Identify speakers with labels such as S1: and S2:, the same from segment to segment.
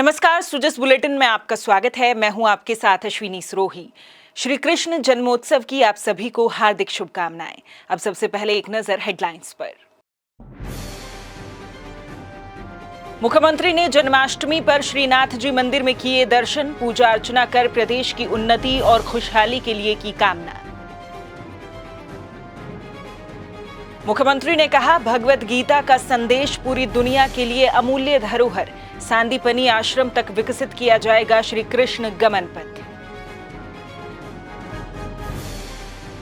S1: नमस्कार, सुजस बुलेटिन में आपका स्वागत है। मैं हूं आपके साथ अश्विनी सरोही। श्री कृष्ण जन्मोत्सव की आप सभी को हार्दिक शुभकामनाएं। अब सबसे पहले एक नजर हेडलाइंस पर। मुख्यमंत्री ने जन्माष्टमी पर श्रीनाथ जी मंदिर में किए दर्शन, पूजा अर्चना कर प्रदेश की उन्नति और खुशहाली के लिए की कामना। मुख्यमंत्री ने कहा, भगवत गीता का संदेश पूरी दुनिया के लिए अमूल्य धरोहर, सांदीपनी आश्रम तक विकसित किया जाएगा श्री कृष्ण गमन पथ।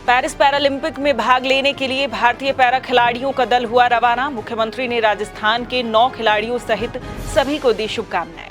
S1: पेरिस पैरालंपिक में भाग लेने के लिए भारतीय पैरा खिलाड़ियों का दल हुआ रवाना। मुख्यमंत्री ने राजस्थान के 9 खिलाड़ियों सहित सभी को दी शुभकामनाएं।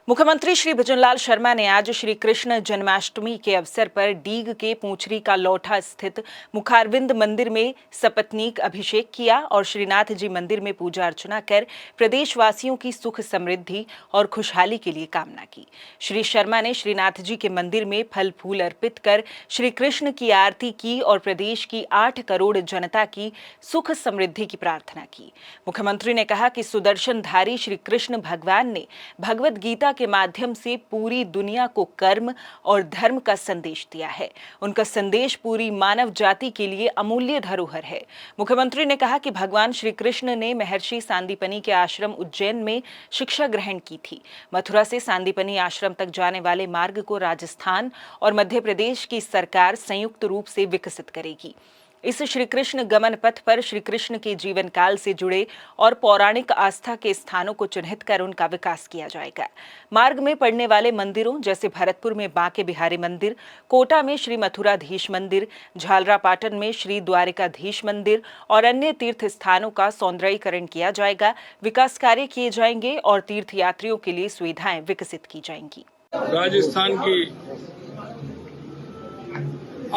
S1: मुख्यमंत्री श्री भजनलाल शर्मा ने आज श्री कृष्ण जन्माष्टमी के अवसर पर डीग के पूंछरी का लौठा स्थित मुखारविंद मंदिर में सपत्नीक अभिषेक किया और श्रीनाथ जी मंदिर में पूजा अर्चना कर प्रदेशवासियों की सुख समृद्धि और खुशहाली के लिए कामना की। श्री शर्मा ने श्रीनाथ जी के मंदिर में फल फूल अर्पित कर श्री कृष्ण की आरती की और प्रदेश की 8 करोड़ जनता की सुख समृद्धि की प्रार्थना की। मुख्यमंत्री ने कहा कि सुदर्शनधारी श्री कृष्ण भगवान ने भगवत गीता के माध्यम से पूरी दुनिया को कर्म और धर्म का संदेश दिया है। उनका संदेश पूरी मानव जाति के लिए अमूल्य धरोहर है। मुख्यमंत्री ने कहा कि भगवान श्री कृष्ण ने महर्षि सांदीपनी के आश्रम उज्जैन में शिक्षा ग्रहण की थी। मथुरा से सांदीपनी आश्रम तक जाने वाले मार्ग को राजस्थान और मध्य प्रदेश की सरकार संयुक्त रूप से विकसित करेगी। इस श्री कृष्ण गमन पथ पर श्री कृष्ण के जीवन काल से जुड़े और पौराणिक आस्था के स्थानों को चिन्हित कर उनका विकास किया जाएगा। मार्ग में पड़ने वाले मंदिरों जैसे भरतपुर में बांके बिहारी मंदिर, कोटा में श्री मथुराधीश मंदिर, झालरापाटन में श्री द्वारिकाधीश मंदिर और अन्य तीर्थ स्थानों का सौंदर्यीकरण किया जाएगा। विकास कार्य किए जाएंगे और तीर्थ यात्रियों के लिए सुविधाएं विकसित की जाएंगी।
S2: राजस्थान की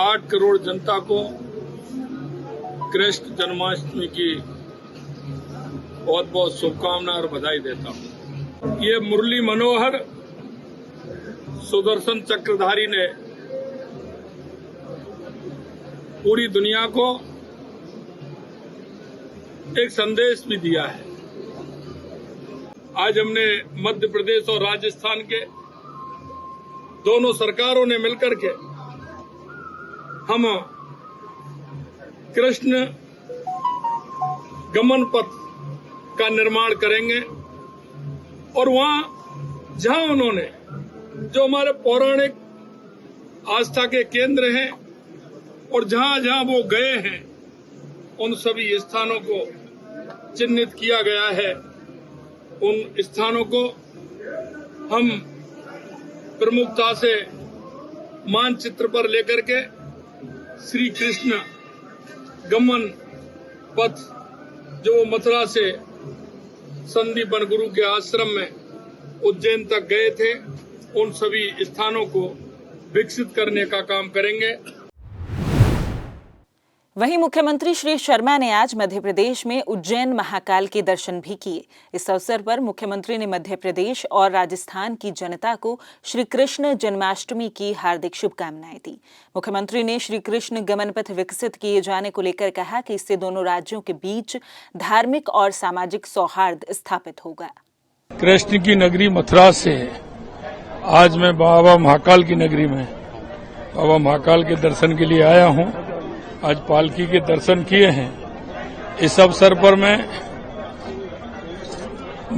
S2: 8 करोड़ जनता को कृष्ण जन्माष्टमी की बहुत बहुत शुभकामनाएं और बधाई देता हूं। ये मुरली मनोहर सुदर्शन चक्रधारी ने पूरी दुनिया को एक संदेश भी दिया है। आज हमने मध्य प्रदेश और राजस्थान के दोनों सरकारों ने मिलकर के हम कृष्ण गमन पथ का निर्माण करेंगे और वहां जहां उन्होंने जो हमारे पौराणिक आस्था के केंद्र हैं और जहां जहां वो गए हैं उन सभी स्थानों को चिन्हित किया गया है। उन स्थानों को हम प्रमुखता से मानचित्र पर लेकर के श्री कृष्ण गमन पथ जो मथुरा से संदीपन गुरु के आश्रम में उज्जैन तक गए थे उन सभी स्थानों को विकसित करने का काम करेंगे।
S1: वहीं मुख्यमंत्री श्री शर्मा ने आज मध्य प्रदेश में उज्जैन महाकाल के दर्शन भी किए। इस अवसर पर मुख्यमंत्री ने मध्य प्रदेश और राजस्थान की जनता को श्री कृष्ण जन्माष्टमी की हार्दिक शुभकामनाएं दी। मुख्यमंत्री ने श्री कृष्ण गमन पथ विकसित किए जाने को लेकर कहा कि इससे दोनों राज्यों के बीच धार्मिक और सामाजिक सौहार्द स्थापित होगा।
S2: कृष्ण की नगरी मथुरा से आज मैं बाबा महाकाल की नगरी में बाबा महाकाल के दर्शन के लिए आया हूं। आज पालकी के दर्शन किए हैं। इस अवसर पर मैं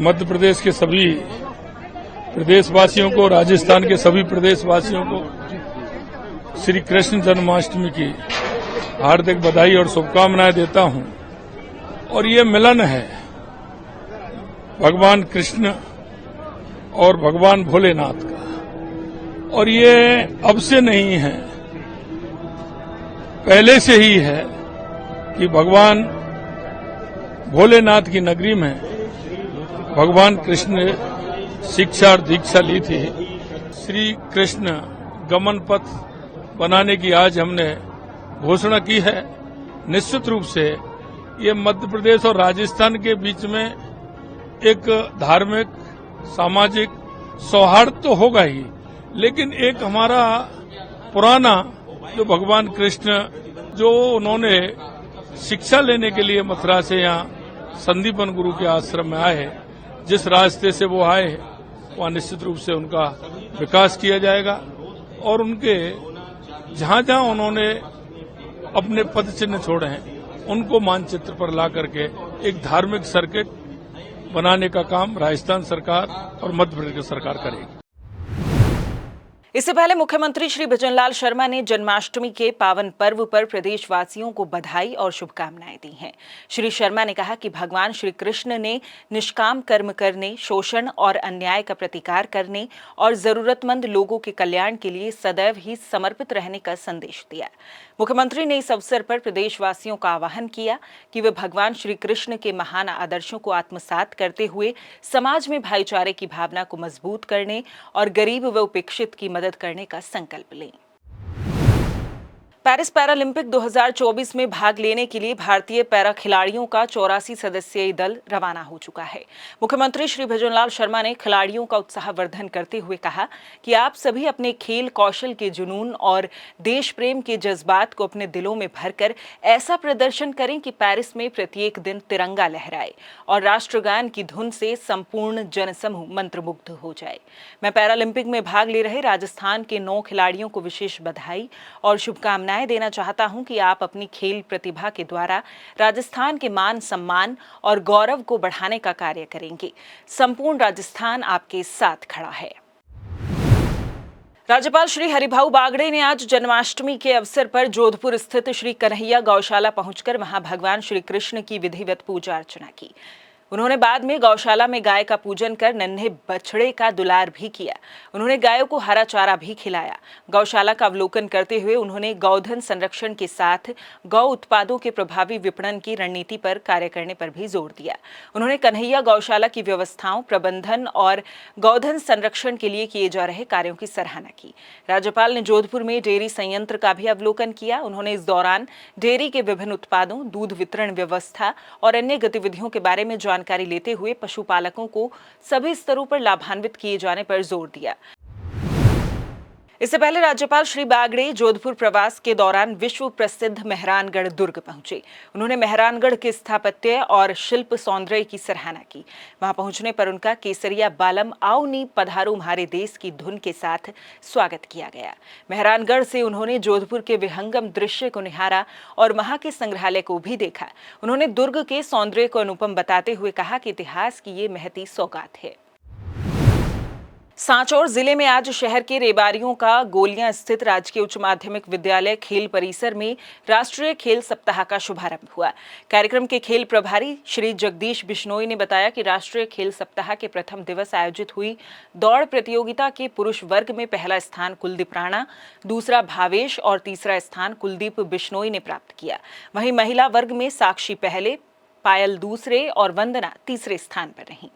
S2: मध्य प्रदेश के सभी प्रदेशवासियों को, राजस्थान के सभी प्रदेशवासियों को श्री कृष्ण जन्माष्टमी की हार्दिक बधाई और शुभकामनाएं देता हूं। और ये मिलन है भगवान कृष्ण और भगवान भोलेनाथ का, और ये अब से नहीं है, पहले से ही है कि भगवान भोलेनाथ की नगरी में भगवान कृष्ण ने शिक्षा और दीक्षा ली थी। श्री कृष्ण गमन पथ बनाने की आज हमने घोषणा की है। निश्चित रूप से ये मध्य प्रदेश और राजस्थान के बीच में एक धार्मिक सामाजिक सौहार्द तो होगा ही, लेकिन एक हमारा पुराना जो भगवान कृष्ण जो उन्होंने शिक्षा लेने के लिए मथुरा से यहाँ संदीपन गुरु के आश्रम में आए, जिस रास्ते से वो आए हैं वहाँ निश्चित रूप से उनका विकास किया जाएगा और उनके जहां जहां उन्होंने अपने पद चिन्ह छोड़े हैं उनको मानचित्र पर ला करके एक धार्मिक सर्किट बनाने का काम राजस्थान सरकार और मध्य प्रदेश सरकार करेगी।
S1: इससे पहले मुख्यमंत्री श्री भजनलाल शर्मा ने जन्माष्टमी के पावन पर्व पर प्रदेशवासियों को बधाई और शुभकामनाएं दी हैं। श्री शर्मा ने कहा कि भगवान श्री कृष्ण ने निष्काम कर्म करने, शोषण और अन्याय का प्रतिकार करने और जरूरतमंद लोगों के कल्याण के लिए सदैव ही समर्पित रहने का संदेश दिया। मुख्यमंत्री ने इस अवसर पर प्रदेशवासियों का आह्वान किया कि वे भगवान श्री कृष्ण के महान आदर्शों को आत्मसात करते हुए समाज में भाईचारे की भावना को मजबूत करने और गरीब व उपेक्षित की मदद करने का संकल्प लें। पेरिस पैरालंपिक 2024 में भाग लेने के लिए भारतीय पैरा खिलाड़ियों का 84 सदस्यीय दल रवाना हो चुका है। मुख्यमंत्री श्री भजनलाल शर्मा ने खिलाड़ियों का उत्साहवर्धन करते हुए कहा कि आप सभी अपने खेल कौशल के जुनून और देश प्रेम के जज्बात को अपने दिलों में भरकर ऐसा प्रदर्शन करें कि पेरिस में प्रत्येक दिन तिरंगा लहराए और राष्ट्रगान की धुन से संपूर्ण जनसमूह मंत्रमुग्ध हो जाए। मैं पैरालंपिक में भाग ले रहे राजस्थान के 9 खिलाड़ियों को विशेष बधाई और शुभकामनाएं देना चाहता हूं कि आप अपनी खेल प्रतिभा के द्वारा राजस्थान के मान सम्मान और गौरव को बढ़ाने का कार्य करेंगे। संपूर्ण राजस्थान आपके साथ खड़ा है। राज्यपाल श्री हरिभाऊ बागड़े ने आज जन्माष्टमी के अवसर पर जोधपुर स्थित श्री कन्हैया गौशाला पहुंचकर वहां भगवान श्री कृष्ण की विधिवत पूजा अर्चना की। उन्होंने बाद में गौशाला में गाय का पूजन कर नन्हे बछड़े का दुलार भी किया। उन्होंने गायों को हरा चारा भी खिलाया। गौशाला का अवलोकन करते हुए उन्होंने गौधन संरक्षण के साथ गौ उत्पादों के प्रभावी विपणन की रणनीति पर कार्य करने पर भी जोर दिया। उन्होंने कन्हैया गौशाला की व्यवस्थाओं, प्रबंधन और गौधन संरक्षण के लिए किए जा रहे कार्यों की सराहना की। राज्यपाल ने जोधपुर में डेयरी संयंत्र का भी अवलोकन किया। उन्होंने इस दौरान डेयरी के विभिन्न उत्पादों, दूध वितरण व्यवस्था और अन्य गतिविधियों के बारे में जानकारी लेते हुए पशुपालकों को सभी स्तरों पर लाभान्वित किए जाने पर जोर दिया। इससे पहले राज्यपाल श्री बागड़े जोधपुर प्रवास के दौरान विश्व प्रसिद्ध मेहरानगढ़ दुर्ग पहुंचे। उन्होंने मेहरानगढ़ के स्थापत्य और शिल्प सौंदर्य की सराहना की। वहां पहुंचने पर उनका केसरिया बालम आओ नी पधारो हमारे देश की धुन के साथ स्वागत किया गया। मेहरानगढ़ से उन्होंने जोधपुर के विहंगम दृश्य को निहारा और वहां के संग्रहालय को भी देखा। उन्होंने दुर्ग के सौंदर्य को अनुपम बताते हुए कहा कि इतिहास की ये महती सौगात है। सांचौर जिले में आज शहर के रेबारियों का गोलियां स्थित राजकीय उच्च माध्यमिक विद्यालय खेल परिसर में राष्ट्रीय खेल सप्ताह का शुभारंभ हुआ। कार्यक्रम के खेल प्रभारी श्री जगदीश बिश्नोई ने बताया कि राष्ट्रीय खेल सप्ताह के प्रथम दिवस आयोजित हुई दौड़ प्रतियोगिता के पुरुष वर्ग में पहला स्थान कुलदीप राणा, दूसरा भावेश और तीसरा स्थान कुलदीप बिश्नोई ने प्राप्त किया। वहीं महिला वर्ग में साक्षी पहले, पायल दूसरे और वंदना तीसरे स्थान पर रहीं।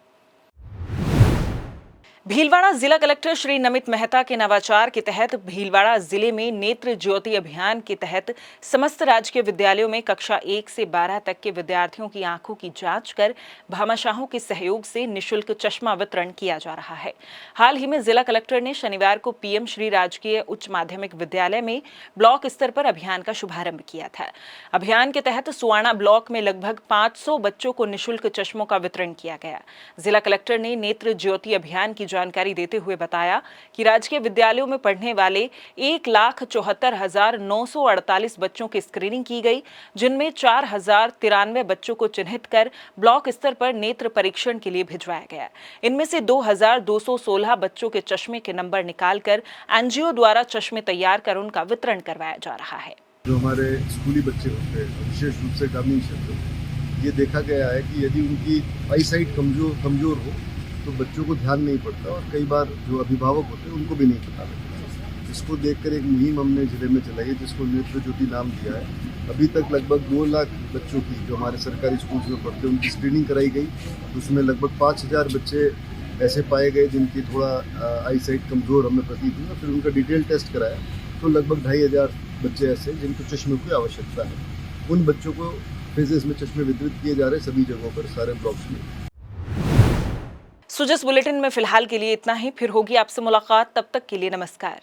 S1: भीलवाड़ा जिला कलेक्टर श्री नमित मेहता के नवाचार के तहत भीलवाड़ा जिले में नेत्र ज्योति अभियान के तहत समस्त राजकीय विद्यालयों में कक्षा 1 से 12 तक के विद्यार्थियों की आंखों की जांच कर भामाशाहों के सहयोग से निःशुल्क चश्मा वितरण किया जा रहा है। हाल ही में जिला कलेक्टर ने शनिवार को पीएम श्री राजकीय उच्च माध्यमिक विद्यालय में ब्लॉक स्तर पर अभियान का शुभारंभ किया था। अभियान के तहत सुवाना ब्लॉक में लगभग 500 बच्चों को निःशुल्क चश्मों का वितरण किया गया। जिला कलेक्टर ने नेत्र ज्योति अभियान की जानकारी देते हुए बताया कि राजकीय विद्यालयों में पढ़ने वाले 1,74,948 बच्चों की स्क्रीनिंग की गई, जिनमें 4,093 बच्चों को चिन्हित कर ब्लॉक स्तर पर नेत्र परीक्षण के लिए भिजवाया गया। इनमें से 2,216 बच्चों के चश्मे के नंबर निकालकर एनजीओ द्वारा चश्मे तैयार कर उनका वितरण करवाया जा रहा है।
S3: जो हमारे स्कूली बच्चे होते हैं, विशेष रूप से ग्रामीण क्षेत्रों में ये देखा गया है कि यदि उनकी आईसाइट कमजोर हो तो बच्चों को ध्यान नहीं पड़ता और कई बार जो अभिभावक होते हैं उनको भी नहीं पता लगता। इसको देखकर एक मुहिम हमने जिले में चलाई है जिसको नेत्र ज्योति नाम दिया है। अभी तक लगभग 2 लाख बच्चों की जो हमारे सरकारी स्कूल्स में पढ़ते हैं उनकी स्क्रीनिंग कराई गई। उसमें लगभग 5,000 बच्चे ऐसे पाए गए जिनकी थोड़ा आईसाइट कमज़ोर हमें प्रतीत हुई। फिर उनका डिटेल टेस्ट कराया तो लगभग 2,500 बच्चे ऐसे जिनको चश्मे की आवश्यकता है। उन बच्चों को फेजेस में चश्मे वितरित किए जा रहे हैं सभी जगहों पर, सारे ब्लॉक्स में।
S1: सुजस बुलेटिन में फिलहाल के लिए इतना ही। फिर होगी आपसे मुलाकात, तब तक के लिए नमस्कार।